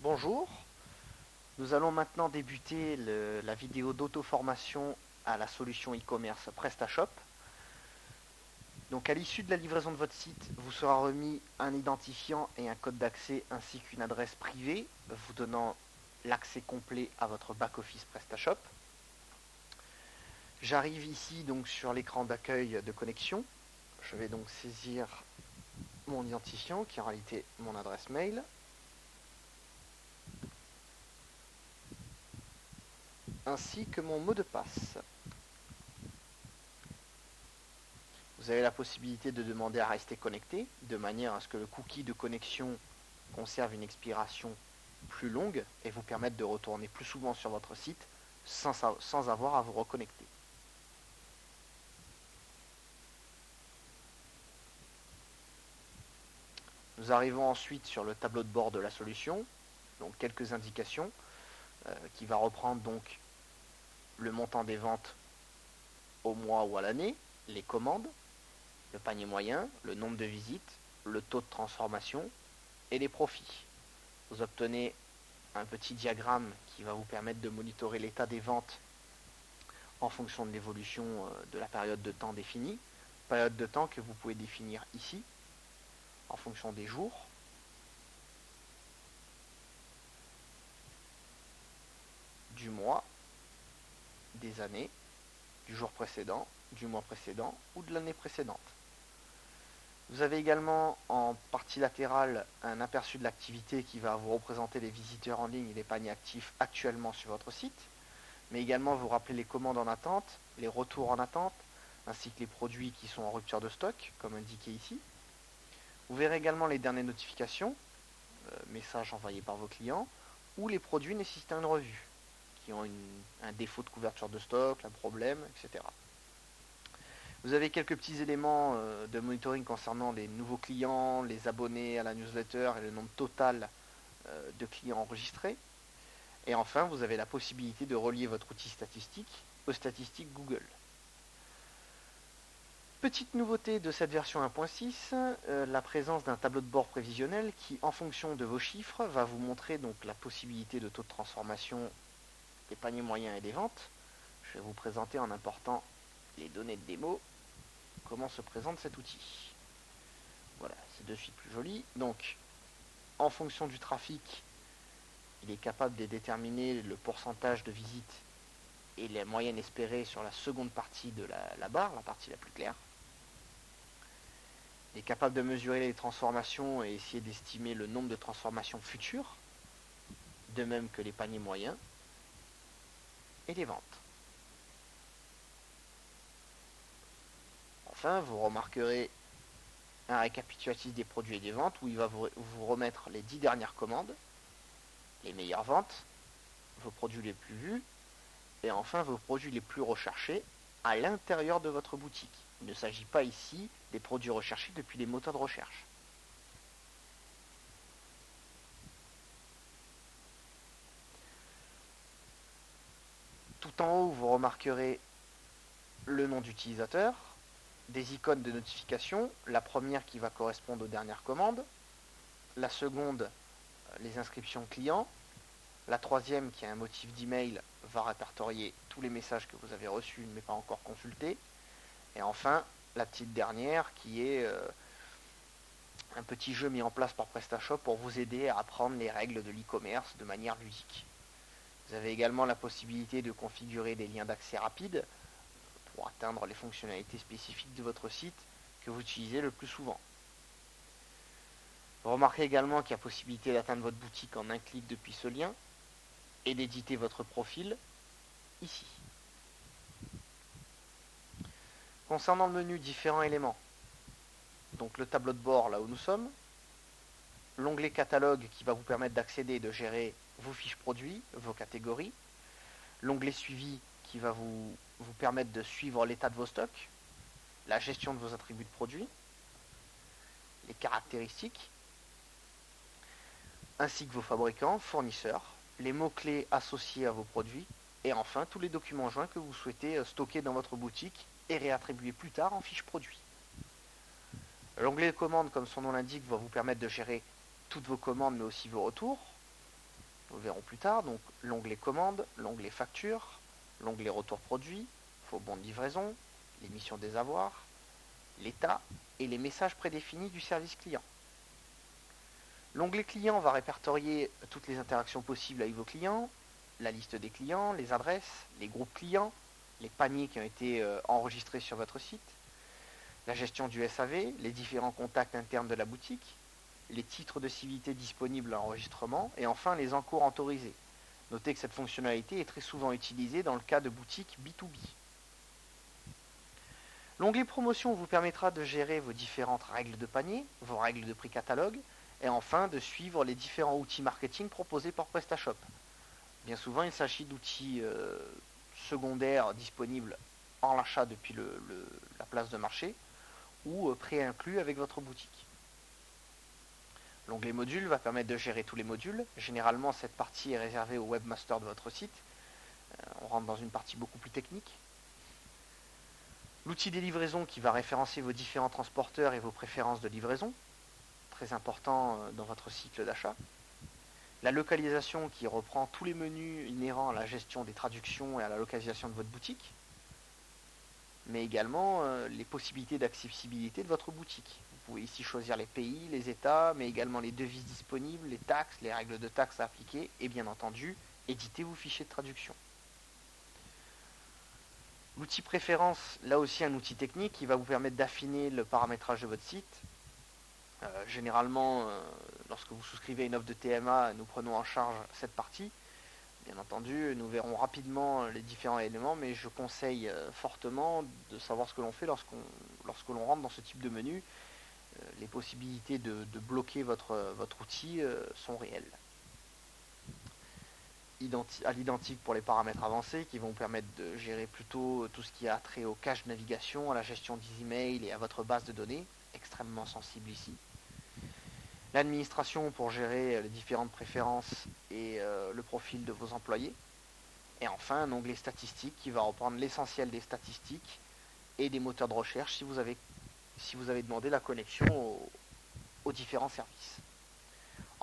Bonjour, nous allons maintenant débuter la vidéo d'auto-formation à la solution e-commerce PrestaShop. Donc à l'issue de la livraison de votre site, vous sera remis un identifiant et un code d'accès ainsi qu'une adresse privée vous donnant l'accès complet à votre back-office PrestaShop. J'arrive ici donc sur l'écran d'accueil de connexion. Je vais donc saisir mon identifiant qui est en réalité mon adresse mail. Ainsi que mon mot de passe. Vous avez la possibilité de demander à rester connecté, de manière à ce que le cookie de connexion conserve une expiration plus longue et vous permette de retourner plus souvent sur votre site sans avoir à vous reconnecter. Nous arrivons ensuite sur le tableau de bord de la solution, donc quelques indications qui va reprendre donc le montant des ventes au mois ou à l'année, les commandes, le panier moyen, le nombre de visites, le taux de transformation et les profits. Vous obtenez un petit diagramme qui va vous permettre de monitorer l'état des ventes en fonction de l'évolution de la période de temps définie, période de temps que vous pouvez définir ici en fonction des jours, du mois, des années, du jour précédent, du mois précédent ou de l'année précédente. Vous avez également en partie latérale un aperçu de l'activité qui va vous représenter les visiteurs en ligne et les paniers actifs actuellement sur votre site, mais également vous rappeler les commandes en attente, les retours en attente, ainsi que les produits qui sont en rupture de stock, comme indiqué ici. Vous verrez également les dernières notifications, messages envoyés par vos clients, ou les produits nécessitant une revue, qui ont un défaut de couverture de stock, un problème, etc. Vous avez quelques petits éléments de monitoring concernant les nouveaux clients, les abonnés à la newsletter et le nombre total de clients enregistrés. Et enfin, vous avez la possibilité de relier votre outil statistique aux statistiques Google. Petite nouveauté de cette version 1.6, la présence d'un tableau de bord prévisionnel qui, en fonction de vos chiffres, va vous montrer donc la possibilité de taux de transformation des paniers moyens et des ventes. Je vais vous présenter en important les données de démo comment se présente cet outil. Voilà, c'est de suite plus joli. Donc, en fonction du trafic, il est capable de déterminer le pourcentage de visites et la moyenne espérée sur la seconde partie de la barre, la partie la plus claire. Il est capable de mesurer les transformations et essayer d'estimer le nombre de transformations futures, de même que les paniers moyens et les ventes. Enfin, vous remarquerez un récapitulatif des produits et des ventes où il va vous remettre les 10 dernières commandes, les meilleures ventes, vos produits les plus vus et enfin vos produits les plus recherchés à l'intérieur de votre boutique. Il ne s'agit pas ici des produits recherchés depuis les moteurs de recherche. Tout en haut, vous remarquerez le nom d'utilisateur, des icônes de notification, la première qui va correspondre aux dernières commandes, la seconde, les inscriptions clients, la troisième qui a un motif d'email va répertorier tous les messages que vous avez reçus mais pas encore consultés, et enfin la petite dernière qui est un petit jeu mis en place par PrestaShop pour vous aider à apprendre les règles de l'e-commerce de manière ludique. Vous avez également la possibilité de configurer des liens d'accès rapides pour atteindre les fonctionnalités spécifiques de votre site que vous utilisez le plus souvent. Vous remarquez également qu'il y a possibilité d'atteindre votre boutique en un clic depuis ce lien et d'éditer votre profil ici. Concernant le menu, différents éléments. Donc le tableau de bord là où nous sommes, l'onglet catalogue qui va vous permettre d'accéder et de gérer vos fiches produits, vos catégories, l'onglet suivi qui va vous permettre de suivre l'état de vos stocks, la gestion de vos attributs de produits, les caractéristiques, ainsi que vos fabricants, fournisseurs, les mots-clés associés à vos produits, et enfin tous les documents joints que vous souhaitez stocker dans votre boutique et réattribuer plus tard en fiche produit. L'onglet de commande, comme son nom l'indique, va vous permettre de gérer toutes vos commandes mais aussi vos retours. nous le verrons plus tard, donc l'onglet commande, l'onglet facture, l'onglet retour produit, faux bon de livraison, l'émission des avoirs, l'état et les messages prédéfinis du service client. L'onglet client va répertorier toutes les interactions possibles avec vos clients, la liste des clients, les adresses, les groupes clients, les paniers qui ont été enregistrés sur votre site, la gestion du SAV, les différents contacts internes de la boutique, les titres de civilité disponibles à enregistrement et enfin les encours autorisés. Notez que cette fonctionnalité est très souvent utilisée dans le cas de boutiques B2B. L'onglet promotion vous permettra de gérer vos différentes règles de panier, vos règles de prix catalogue et enfin de suivre les différents outils marketing proposés par PrestaShop. Bien souvent, il s'agit d'outils secondaires disponibles en l'achat depuis la place de marché ou pré-inclus avec votre boutique. L'onglet module va permettre de gérer tous les modules. Généralement, cette partie est réservée au webmaster de votre site. On rentre dans une partie beaucoup plus technique. L'outil des livraisons qui va référencer vos différents transporteurs et vos préférences de livraison, très important dans votre cycle d'achat. La localisation qui reprend tous les menus inhérents à la gestion des traductions et à la localisation de votre boutique, mais également les possibilités d'accessibilité de votre boutique. Vous pouvez ici choisir les pays, les États, mais également les devises disponibles, les taxes, les règles de taxes à appliquer et bien entendu, éditer vos fichiers de traduction. L'outil préférence, là aussi un outil technique qui va vous permettre d'affiner le paramétrage de votre site. Généralement, lorsque vous souscrivez à une offre de TMA, nous prenons en charge cette partie. Bien entendu, nous verrons rapidement les différents éléments, mais je conseille fortement de savoir ce que l'on fait lorsque l'on rentre dans ce type de menu. Les possibilités de bloquer votre outil sont réelles. À l'identique pour les paramètres avancés qui vont vous permettre de gérer plutôt tout ce qui a trait au cache de navigation, à la gestion des emails et à votre base de données, extrêmement sensible ici. L'administration pour gérer les différentes préférences et le profil de vos employés. Et enfin un onglet statistiques qui va reprendre l'essentiel des statistiques et des moteurs de recherche si vous avez demandé la connexion aux différents services.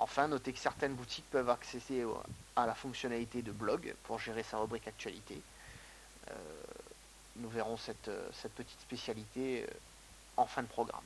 Enfin, notez que certaines boutiques peuvent accéder à la fonctionnalité de blog pour gérer sa rubrique actualité. Nous verrons cette petite spécialité en fin de programme.